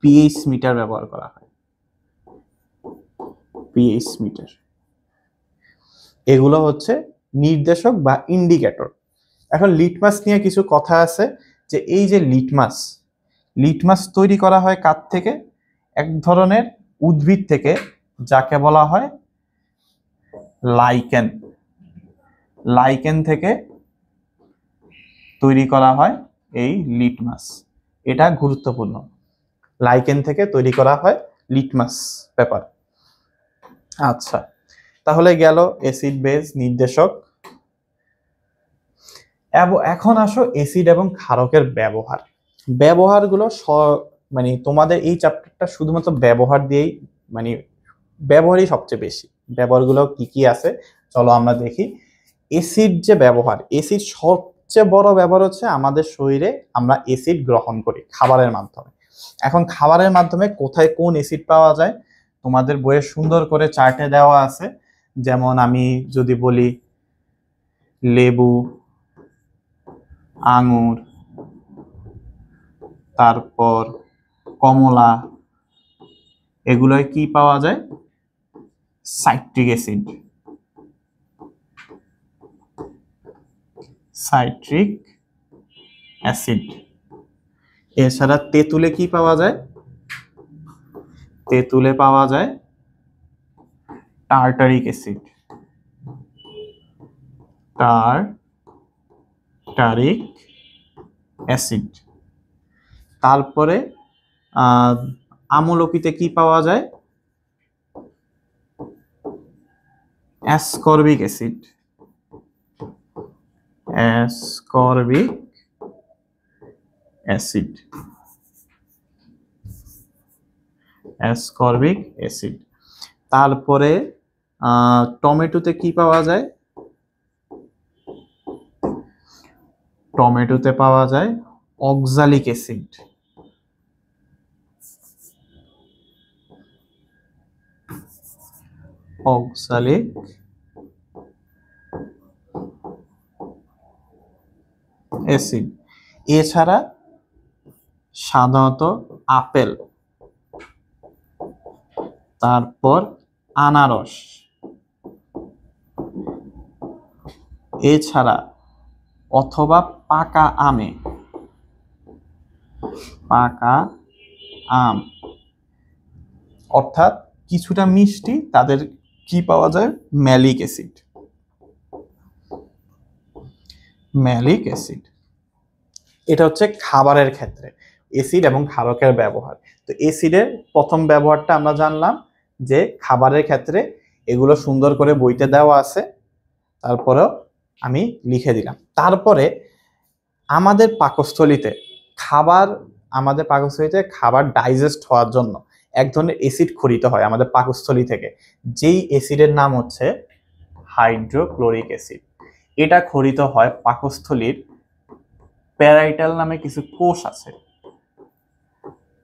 পিএইচ মিটার ব্যবহার করা হয়। PH metre. এগুলো হচ্ছে নির্দেশক বা ইন্ডিকেটর। এখন লিটমাস নিয়ে কিছু কথা আছে, যে এই যে লিটমাস তৈরি করা হয় কার থেকে? এক ধরনের উদ্ভিদ থেকে, যাকে বলা হয় লাইকেন। লাইকেন থেকে তৈরি করা হয় এই লিটমাস। এটা গুরুত্বপূর্ণ। লাইকেন থেকে তৈরি করা হয় লিটমাস পেপার। আচ্ছা, তাহলে গেল অ্যাসিড বেস নির্দেশক। এখন আসো অ্যাসিড এবং ক্ষারকের ব্যবহারগুলো মানে তোমাদের এই চ্যাপ্টারটা শুধুমাত্র ব্যবহার দিয়েই, মানে ব্যবহারই সবচেয়ে বেশি। ব্যবহারগুলো কি কি আছে চলো আমরা দেখি। অ্যাসিড যে ব্যবহার, অ্যাসিড সবচেয়ে বড় ব্যবহার হচ্ছে আমাদের শরীরে আমরা অ্যাসিড গ্রহণ করি খাবারের মাধ্যমে। এখন খাবারের মাধ্যমে কোথায় কোন অ্যাসিড পাওয়া যায় তোমাদের বইয়ে সুন্দর করে চার্টে দেওয়া আছে। যেমন আমি যদি বলি লেবু, আঙুর, তারপর কমলা, এগুলোয় কি পাওয়া যায়? Citric acid. Citric acid. এছাড়া তেঁতুলে কি পাওয়া যায়? তেঁতুলে পাওয়া যায় টার্টারিক অ্যাসিড। Tartaric acid. তারপরে আমলকিতে কি পাওয়া যায়? Ascorbic acid. Ascorbic acid. Ascorbic acid. তারপরে টমেটোতে কি পাওয়া যায়? টমেটোতে পাওয়া যায় অক্সালিক অ্যাসিড। Oxalic acid. এছাড়া সাধারণত আপেল, তারপর আনারস, এছাড়া অথবা পাকা আমে, পাকা আম অর্থাৎ কিছুটা মিষ্টি, তাদের কি পাওয়া যায়? Malic acid. Malic acid. এটা হচ্ছে খাবারের ক্ষেত্রে অ্যাসিড এবং ক্ষারকের ব্যবহার। তো অ্যাসিডের প্রথম ব্যবহারটা আমরা জানলাম যে খাবারের ক্ষেত্রে, এগুলো সুন্দর করে বইতে দেওয়া আছে, তারপরেও আমি লিখে দিলাম। তারপরে আমাদের পাকস্থলীতে খাবার ডাইজেস্ট হওয়ার জন্য এক ধরনের অ্যাসিড খরিত হয় আমাদের পাকস্থলী থেকে, যেই অ্যাসিডের নাম হচ্ছে হাইড্রোক্লোরিক অ্যাসিড। এটা খরিত হয় পাকস্থলীর প্যারাইটাল নামে কিছু কোষ আছে,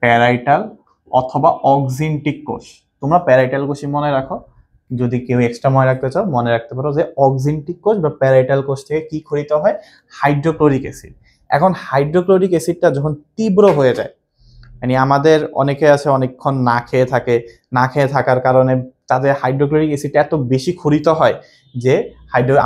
প্যারাইটাল অথবা অক্সিনটিক কোষ। তোমরা প্যারাইটাল কোষই মনে রাখো, যদি কেউ এক্সট্রা মনে রাখতে চাও মনে রাখতে পারো যে অক্সিনটিক কোষ বা প্যারাইটাল কোষ থেকে কি খরিত হয়? Hydrochloric acid. এখন হাইড্রোক্লোরিক অ্যাসিডটা যখন তীব্র হয়ে যায়, মানে আমাদের অনেকে আছে অনেকক্ষণ না খেয়ে থাকে, না খেয়ে থাকার কারণে তাদের হাইড্রোক্লোরিক অ্যাসিডটা এত বেশি খরিত হয় যে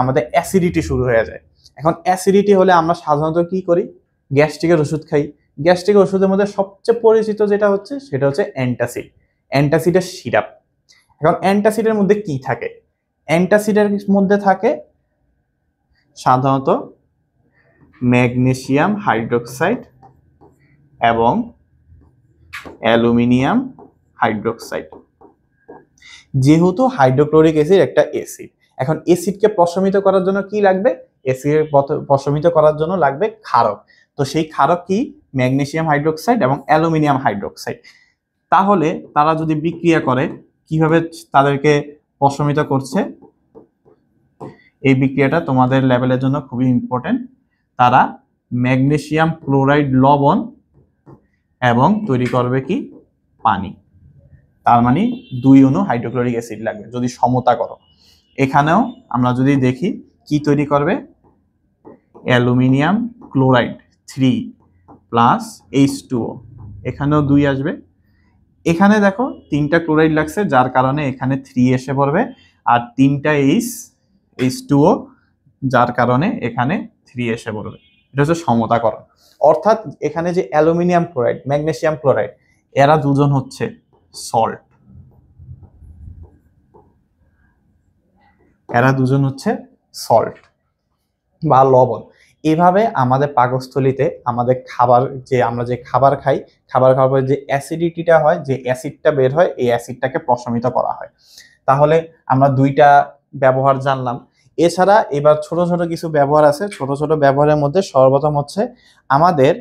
আমাদের অ্যাসিডিটি শুরু হয়ে যায়। এখন অ্যাসিডিটি হলে আমরা সাধারণত কি করি? গ্যাস্ট্রিকের ওষুধ খাই। গ্যাস্ট্রিক ওষুধের মধ্যে সবচেয়ে পরিচিত যেটা হচ্ছে সেটা হচ্ছে অ্যান্টাসিড, অ্যান্টাসিডের সিরাপ। এখন অ্যান্টাসিডের মধ্যে কি থাকে? অ্যান্টাসিডের মধ্যে থাকে সাধারণত ম্যাগনেসিয়াম হাইড্রোক্সাইড এবং অ্যালুমিনিয়াম হাইড্রোক্সাইড। যেহেতু হাইড্রোক্লোরিক অ্যাসিড একটা অ্যাসিড, এখন অ্যাসিডকে প্রশমিত করার জন্য কি লাগবে? অ্যাসিড প্রশমিত করার জন্য লাগবে ক্ষারক। তো সেই ক্ষারক কি? ম্যাগনেসিয়াম হাইড্রোক্সাইড এবং অ্যালুমিনিয়াম হাইড্রোক্সাইড। তাহলে তারা যদি বিক্রিয়া করে, কিভাবে তাদেরকে প্রশমিত করছে? এই বিক্রিয়াটা তোমাদের লেভেলের জন্য খুবই ইম্পর্টেন্ট। তারা ম্যাগনেসিয়াম ক্লোরাইড লবণ এবং তৈরি করবে কি? পানি। তার মানে 2 অণু হাইড্রোক্লোরিক অ্যাসিড লাগবে যদি সমতা করো। এখানেও আমরা যদি দেখি কি তৈরি করবে? অ্যালুমিনিয়াম ক্লোরাইড 3 প্লাস H2O, এখানেও 2 আসবে। এখানে দেখো 3টা ক্লোরাইড লাগছে, যার কারণে এখানে 3 এসে পড়বে, আর 3টা H2O, যার কারণে এখানে 3 এসে পড়বে। এটা হচ্ছে সমতাকরণ। অর্থাৎ এখানে যে অ্যালুমিনিয়াম ক্লোরাইড, ম্যাগনেসিয়াম ক্লোরাইড, এরা দুজন হচ্ছে সল্ট, এরা দুজন হচ্ছে সল্ট বা লবণ। এভাবে আমাদের পাকস্থলীতে আমাদের আমরা যে খাবার খাই, খাবার খাওয়ার পরে যে অ্যাসিডিটিটা হয়, যে অ্যাসিডটা বের হয়, এই অ্যাসিডটাকে প্রশমিত করা হয়। তাহলে আমরা 2টা ব্যবহার জানলাম। এছাড়া এবার ছোট ছোট কিছু ব্যবহার আছে। ছোট ছোট ব্যবহারের মধ্যে সর্বপ্রথম হচ্ছে আমাদের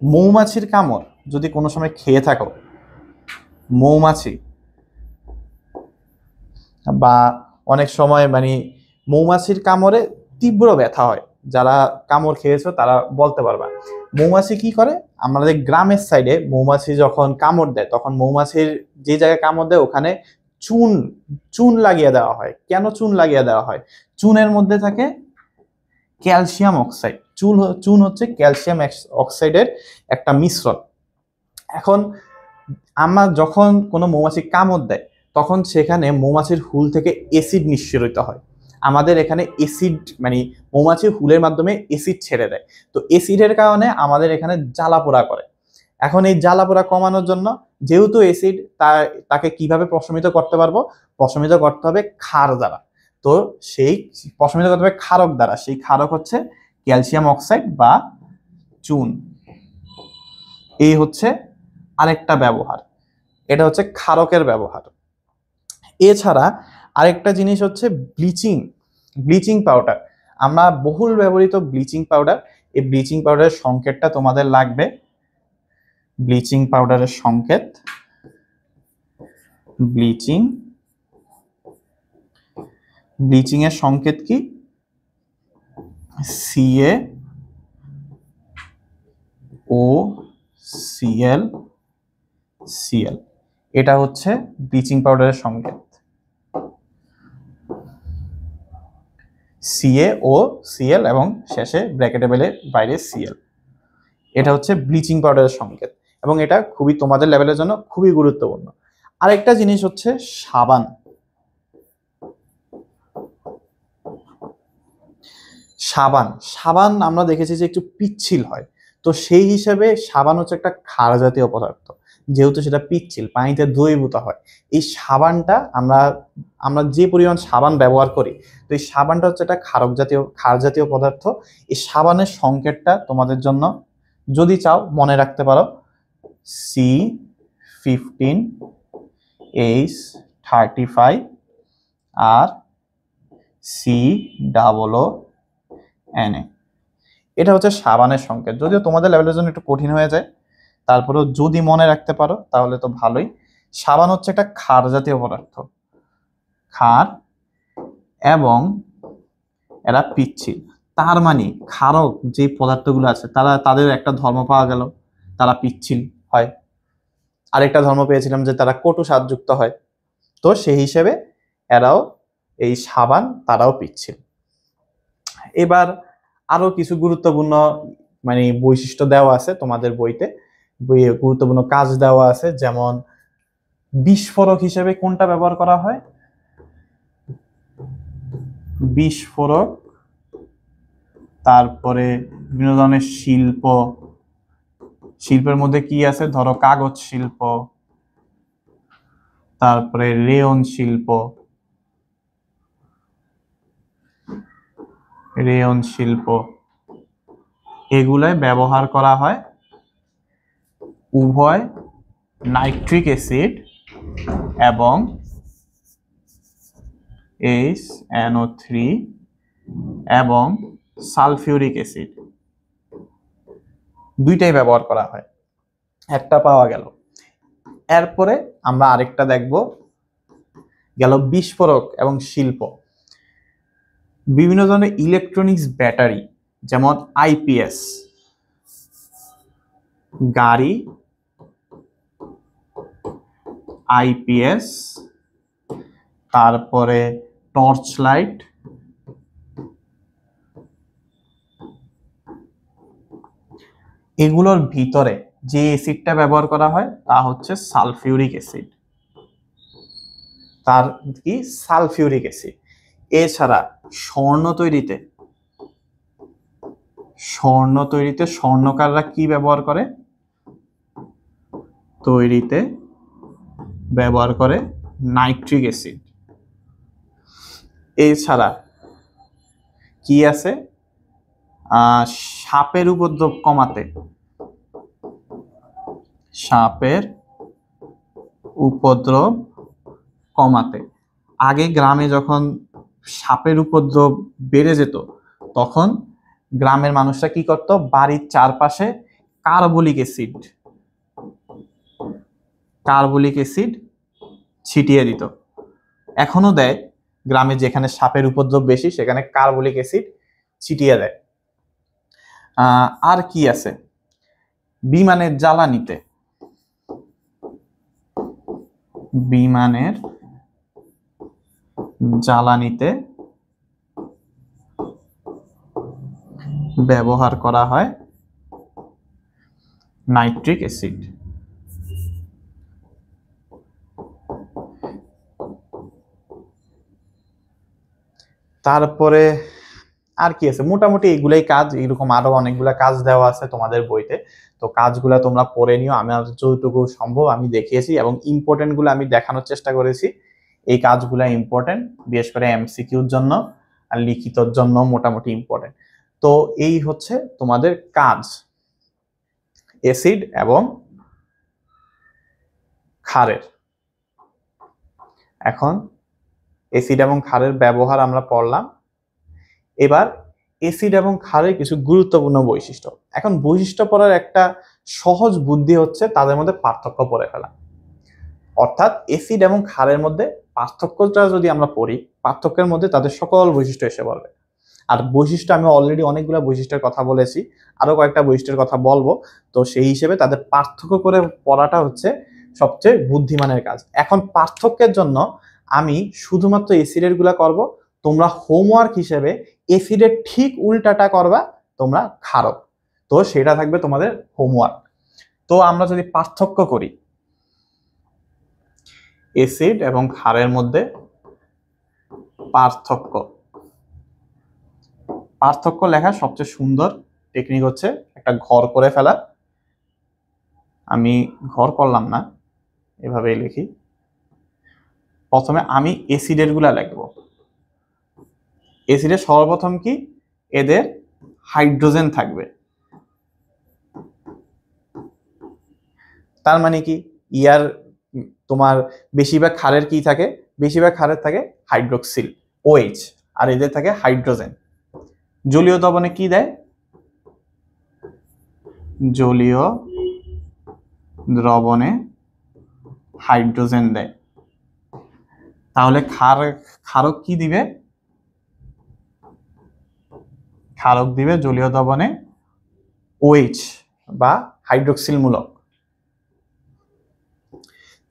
মৌমাছির কামড় যদি কোনো সময় খেয়ে থাকো, মৌমাছি বা অনেক সময় মানে মৌমাছির কামড়ে তীব্র ব্যথা হয়, যারা কামড় খেয়েছো তারা বলতে পারবা। মৌমাছি কি করে? আমাদের গ্রামের সাইডে মৌমাছি যখন কামড় দেয়, তখন মৌমাছির যে জায়গায় কামড় দেয় ওখানে চুন লাগিয়ে দেওয়া হয়। কেন চুন লাগিয়ে দেওয়া হয়? চুনের মধ্যে থাকে ক্যালসিয়াম অক্সাইড। চুন হচ্ছে ক্যালসিয়াম অক্সাইডের একটা মিশ্রণ। এখন আমরা যখন কোনো মৌমাছি কামড় দেয়, তখন সেখানে মৌমাছির হুল থেকে অ্যাসিড নিঃসরিত হয়, আমাদের এখানে এসিড মানে মৌমাছি হুলের মাধ্যমে এসিড ছেড়ে দেয়। তো এসিডের কারণে আমাদের এখানে জ্বালাপোড়া করে। এখন এই জ্বালাপোড়া কমানোর জন্য যেহেতু এসিড, তাকে কিভাবে প্রশমিত করতে পারবো? প্রশমিত করতে হবে ক্ষার দ্বারা। তো সেই প্রশমিত করতে হবে ক্ষারক দ্বারা। সেই ক্ষারক হচ্ছে ক্যালসিয়াম অক্সাইড বা চুন। এই হচ্ছে আরেকটা ব্যবহার, এটা হচ্ছে ক্ষারকের ব্যবহার। এছাড়া আরেকটা জিনিস হচ্ছে ব্লিচিং পাউডার। আমরা বহুল ব্যবহৃত ব্লিচিং পাউডার, এই ব্লিচিং পাউডারের সংকেতটা তোমাদের লাগবে। ব্লিচিং পাউডারের সংকেত, ব্লিচিং এর সংকেত কি? CaOCl Cl, এটা হচ্ছে ব্লিচিং পাউডারের সংকেত। CaOCl এবং শেষে ব্র্যাকেটে বাইরে Cl, এটা হচ্ছে ব্লিচিং পাউডারের সংকেত এবং এটা খুবই তোমাদের লেভেলের জন্য খুবই গুরুত্বপূর্ণ। আরেকটা জিনিস হচ্ছে সাবান। সাবান আমরা দেখেছি যে একটু পিচ্ছিল হয়, তো সেই হিসাবে সাবান হচ্ছে একটা ক্ষার জাতীয় পদার্থ, যেহেতু সেটা পিচ্ছিল, পানিতে দ্রবীভূত হয়। এই সাবানটা আমরা যে পরিমাণ সাবান ব্যবহার করি, তো এই সাবানটা হচ্ছে একটা ক্ষার জাতীয় পদার্থ। এই সাবানের সংকেতটা তোমাদের জন্য যদি চাও মনে রাখতে পারো, C15H35 আর COONA, এটা হচ্ছে সাবানের সংকেত। যদিও তোমাদের লেভেলের জন্য একটু কঠিন হয়ে যায়, তারপরেও যদি মনে রাখতে পারো তাহলে তো ভালোই। সাবান হচ্ছে একটা ক্ষার জাতীয় পদার্থ, ক্ষার, এবং এরা পিচ্ছিল। তার মানে ক্ষারক যে পদার্থগুলো আছে তাদের একটা ধর্ম পাওয়া গেল, তারা পিচ্ছিল হয়। আরেকটা ধর্ম পেয়েছিলাম যে তারা কটু স্বাদযুক্ত হয়। তো সেই হিসেবে এরাও, এই সাবান, তারাও পিচ্ছিল। এবার আরো কিছু গুরুত্বপূর্ণ মানে বৈশিষ্ট্য দেওয়া আছে তোমাদের বইতে, গুরুত্বপূর্ণ কাজ দেওয়া আছে। যেমন বিস্ফোরক হিসেবে কোনটা ব্যবহার করা হয়? বিস্ফোরক, তারপরে বিভিন্ন ধরনের শিল্পের মধ্যে কি আছে? ধরো কাগজ শিল্প, তারপরে রেয়ন শিল্প, এগুলায় ব্যবহার করা হয় উভয় নাইট্রিক অ্যাসিড এবং HNO3 এবং সালফিউরিক অ্যাসিড, দুইটাই ব্যবহার করা হয়। একটা পাওয়া গেল। এরপরে আমরা আরেকটা দেখব, গেল বিস্ফোরক এবং শিল্প। বিভিন্ন ধরনের ইলেকট্রনিক্স ব্যাটারি, যেমন আইপিএস, গাড়ি, আইপিএস, তারপরে টর্চ লাইট, এগুলোর ভিতরে যে অ্যাসিডটা ব্যবহার করা হয় তা হচ্ছে সালফিউরিক অ্যাসিড। এছাড়া স্বর্ণ তৈরিতে স্বর্ণকাররা কি ব্যবহার করে? তৈরিতে ব্যবহার করে নাইট্রিক অ্যাসিড। এছাড়া কি আছে? সাপের উপদ্রব কমাতে আগে গ্রামে যখন সাপের উপদ্রব বেড়ে যেত, তখন গ্রামের মানুষরা কি করত? বাড়ির চারপাশে কার্বলিক অ্যাসিড ছিটিয়ে দিত। এখনো দেয়, গ্রামে যেখানে সাপের উপদ্রব বেশি সেখানে কার্বলিক অ্যাসিড ছিটিয়ে দেয়। আর কি আছে? বিমানের জ্বালানিতে ব্যবহার করা হয় নাইট্রিক অ্যাসিড। তারপরে আর কি আছে, মোটামুটি এগুলাই কাজ, এরকম আরো অনেকগুলা কাজ দেওয়া আছে তোমাদের বইতে। তো কাজগুলা তোমরা পড়ে নিও, আমার যতটুকু সম্ভব আমি দেখিয়েছি এবং ইম্পর্টেন্ট গুলো আমি দেখানোর চেষ্টা করেছি। এই কাজগুলা ইম্পর্টেন্ট, বিশেষ করে এমসিকিউর জন্য আর লিখিতর জন্য মোটামুটি ইম্পর্টেন্ট। তো এই হচ্ছে তোমাদের কাজ অ্যাসিড এবং ক্ষারের। এখন অ্যাসিড এবং ক্ষারের ব্যবহার আমরা পড়লাম। এবার অ্যাসিড এবং ক্ষারের কিছু গুরুত্বপূর্ণ বৈশিষ্ট্য। এখন বৈশিষ্ট্য পড়ার একটা সহজ বুদ্ধি হচ্ছে তাদের মধ্যে পার্থক্য পড়ে ফেলা। অর্থাৎ অ্যাসিড এবং ক্ষারের মধ্যে পার্থক্যটা যদি আমরা পড়ি, পার্থক্যের মধ্যে তাদের সকল বৈশিষ্ট্য এসে পড়বে। আর বৈশিষ্ট্য আমি অলরেডি অনেকগুলো বৈশিষ্ট্যের কথা বলেছি, আরো কয়েকটা বৈশিষ্ট্যের কথা বলবো। তো সেই হিসেবে তাদের পার্থক্য করে পড়াটা হচ্ছে সবচেয়ে বুদ্ধিমানের কাজ। এখন পার্থক্যের জন্য আমি শুধুমাত্র অ্যাসিডের গুলা করব, তোমরা হোমওয়ার্ক হিসেবে অ্যাসিডের ঠিক উল্টাটা করবা তোমরা ক্ষারক। তো সেটা থাকবে তোমাদের হোমওয়ার্ক। তো আমরা যদি পার্থক্য করি অ্যাসিড এবং ক্ষারের মধ্যে পার্থক্য, পার্থক্য লেখার সবচেয়ে সুন্দর টেকনিক হচ্ছে একটা ঘর করে ফেলা। আমি ঘর করলাম না, এভাবেই লিখি। প্রথমে আমি অ্যাসিডের গুলা লিখবো। অ্যাসিডের সর্বপ্রথম কি, এদের হাইড্রোজেন থাকবে। তার মানে কি, ইয়ার তোমার বেশিরভাগ ক্ষারের কি থাকে, বেশিরভাগ ক্ষারের থাকে হাইড্রোক্সিল OH, আর এদের থাকে হাইড্রোজেন। জলীয় দ্রবণে কি দেয়, জলীয় দ্রবণে হাইড্রোজেন দেয়। তাহলে ক্ষারক কি দিবে, ক্ষারক দিবে জলীয় দ্রবণে OH বা হাইড্রোক্সিল মূলক।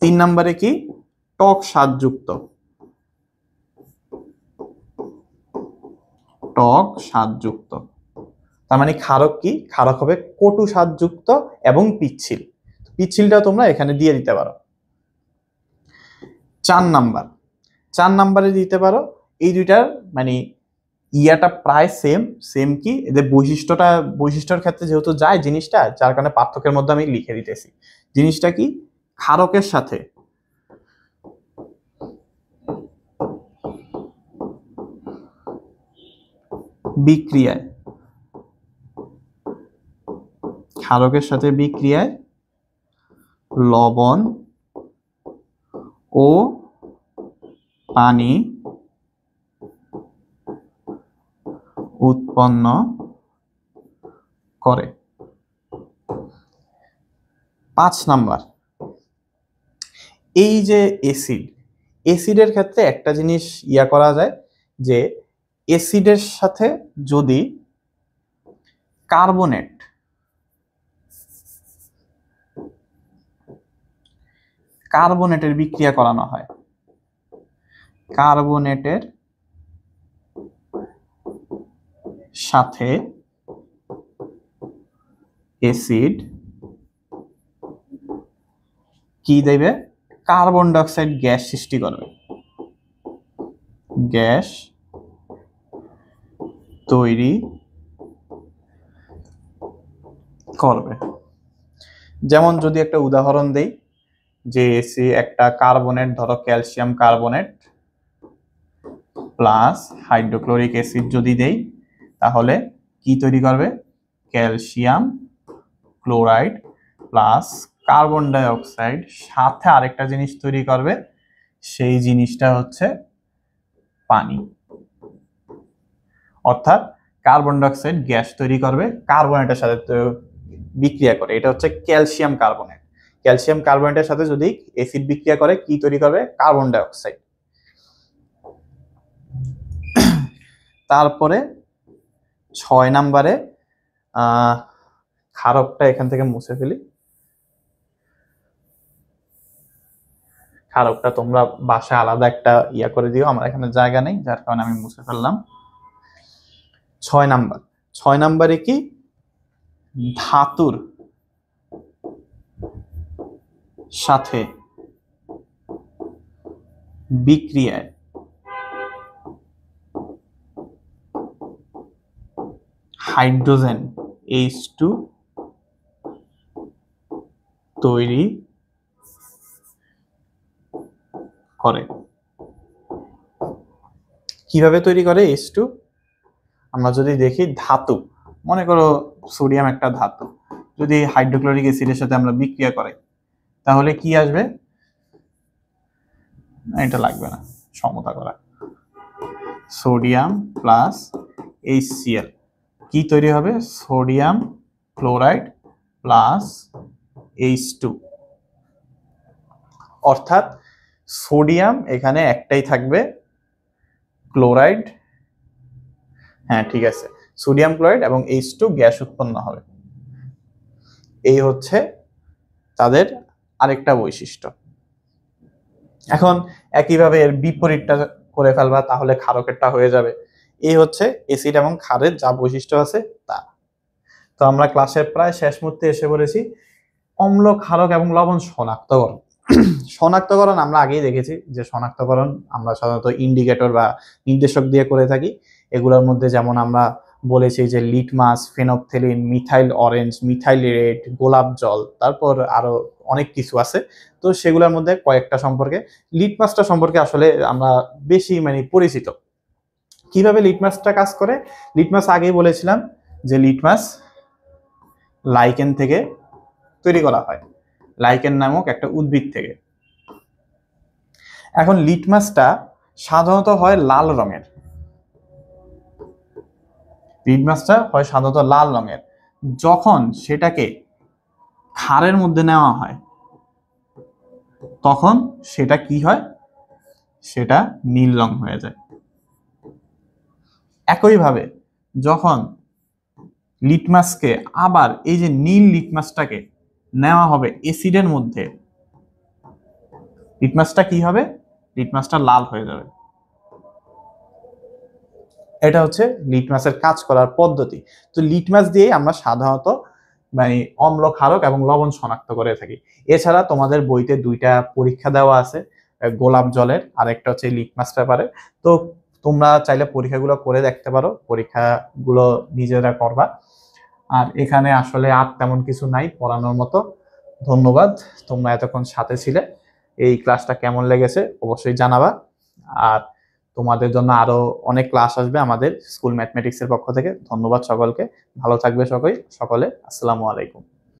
3 নম্বরে কি, টক স্বাদযুক্ত, টক স্বাদযুক্ত। তার মানে ক্ষারক কি, ক্ষারক হবে কটু স্বাদযুক্ত এবং পিচ্ছিল। পিচ্ছিলটা তোমরা এখানে দিয়ে দিতে পারো। 4 নাম্বারে দিতে পারো। এই দুইটার মানে ইয়াটা প্রায় সেম সেম, কি এদের বৈশিষ্ট্যের ক্ষেত্রে যেহেতু যায় জিনিসটা, যার কারণে পার্থক্যের মধ্যে আমি লিখে দিতেছি। জিনিসটা কি, ক্ষারকের সাথে বিক্রিয়ায়, ক্ষারকের সাথে বিক্রিয়ায় লবণ ও পানি উৎপন্ন করে। 5 নাম্বার, এই যে অ্যাসিডের ক্ষেত্রে একটা জিনিস ইয়া করা যায় যে অ্যাসিডের সাথে যদি কার্বনেটের বিক্রিয়া করানো হয়, কার্বনেটের সাথে অ্যাসিড কি দেবে, কার্বন ডাই অক্সাইড গ্যাস সৃষ্টি করবে, গ্যাস তৈরি করবে। যেমন যদি একটা উদাহরণ দেই, যে একটা কার্বনেট, ধরো calcium carbonate plus hydrochloric acid যদি দেই, তাহলে কি তৈরি করবে, calcium chloride plus carbon die oxide সাথে আরেকটা জিনিস তৈরি করবে, সেই জিনিসটা হচ্ছে পানি। অর্থাৎ কার্বন ডাই অক্সাইড গ্যাস তৈরি করবে কার্বনেটের সাথে বিক্রিয়া করে, এটা হচ্ছে ক্যালসিয়াম কার্বনেট। ক্যালসিয়াম কার্বনেটের সাথে যদি অ্যাসিড বিক্রিয়া করে কি তৈরি করবে, কার্বন ডাই অক্সাইড। তারপরে 6 নাম্বারে ক্ষারকটা এখান থেকে মুছে ফেলি, ক্ষারকটা তোমরা বাসায় আলাদা একটা ইয়া করে দিও, আমার এখানে জায়গা নেই যার কারণে আমি মুছে ফেললাম। 6 নাম্বারে কি, ধাতুর সাথে বিক্রিয়ায় হাইড্রোজেন H2 তৈরি করে। কিভাবে তৈরি করে H2? আমরা যদি দেখি ধাতু, মনে করো সোডিয়াম একটা ধাতু, যদি হাইড্রোক্লোরিক অ্যাসিডের সাথে আমরা বিক্রিয়া করাই তাহলে কি আসবে? এটা লাগবে না, সমতা করা। সোডিয়াম প্লাস HCl কি তৈরি হবে? Sodium chloride plus H2। অর্থাৎ সোডিয়াম এখানে একটাই থাকবে, ক্লোরাইড, হ্যাঁ ঠিক আছে, সোডিয়াম ক্লোরাইড এবং H2 গ্যাস উৎপন্ন হবে। এই হচ্ছে তাদের আরেকটা বৈশিষ্ট্য। এখন একইভাবে এর বিপরীতটা করে ফেলবা, তাহলে ক্ষারকেরটা হয়ে যাবে। এই হচ্ছে অ্যাসিড এবং ক্ষারের যা বৈশিষ্ট্য আছে তা। তো আমরা ক্লাসের প্রায় শেষ মুহূর্তে এসে পড়েছি। অম্ল, ক্ষারক এবং লবণ শনাক্তকরণ। শনাক্তকরণ আমরা আগেই দেখেছি যে শনাক্তকরণ আমরা সাধারণত ইন্ডিকেটর বা নির্দেশক দিয়ে করে থাকি। এগুলোর মধ্যে যেমন আমরা বলেছি যে litmus, phenolphthalein, methyl orange, methyl red, গোলাপ জল, তারপর আরো অনেক কিছু আছে। তো সেগুলোর মধ্যে কয়েকটা সম্পর্কে, লিটমাসটা সম্পর্কে আসলে আমরা বেশি পরিচিত। কিভাবে লিটমাসটা কাজ করে? লিটমাস আগেই বলেছিলাম যে লিটমাস লাইকেন থেকে তৈরি করা হয়, লাইকেন নামক একটা উদ্ভিদ থেকে। এখন লিটমাসটা সাধারণত হয় লাল রঙের, লিটমাসটা হয় সাধারণত লাল রঙের। যখন সেটাকে ক্ষারের মধ্যে নেওয়া হয় তখন সেটা কি হয়? সেটা নীল রং হয়ে যায়। একইভাবে যখন লিটমাসকে আবার এই যে নীল লিটমাসটাকে নেওয়া হবে অ্যাসিডের মধ্যে, লিটমাসটা কি হবে? লিটমাসটা লাল হয়ে যাবে। এটা হচ্ছে লিটমাসের কাজ করার পদ্ধতি। তো লিটমাস দিয়ে আমরা সাধারণত অম্ল, ক্ষারক এবং লবণ শনাক্ত করে থাকি। এছাড়া তোমাদের বইতে দুইটা পরীক্ষা দেওয়া আছে, গোলাপ জলের আর একটা হচ্ছে লিটমাস পেপারে। তো তোমরা চাইলে পরীক্ষাগুলো করে দেখতে পারো, পরীক্ষাগুলো নিজেরা করবা। আর এখানে আসলে আর তেমন কিছু নাই পড়ানোর মতো। ধন্যবাদ, তোমরা এতক্ষণ সাথে ছিলে। এই ক্লাসটা কেমন লেগেছে অবশ্যই জানাবা। আর তোমাদের জন্য আরো অনেক ক্লাস আসবে আমাদের স্কুল ম্যাথমেটিক্সের পক্ষ থেকে। ধন্যবাদ সকলকে, ভালো থাকবে সকলে। আসসালামু আলাইকুম।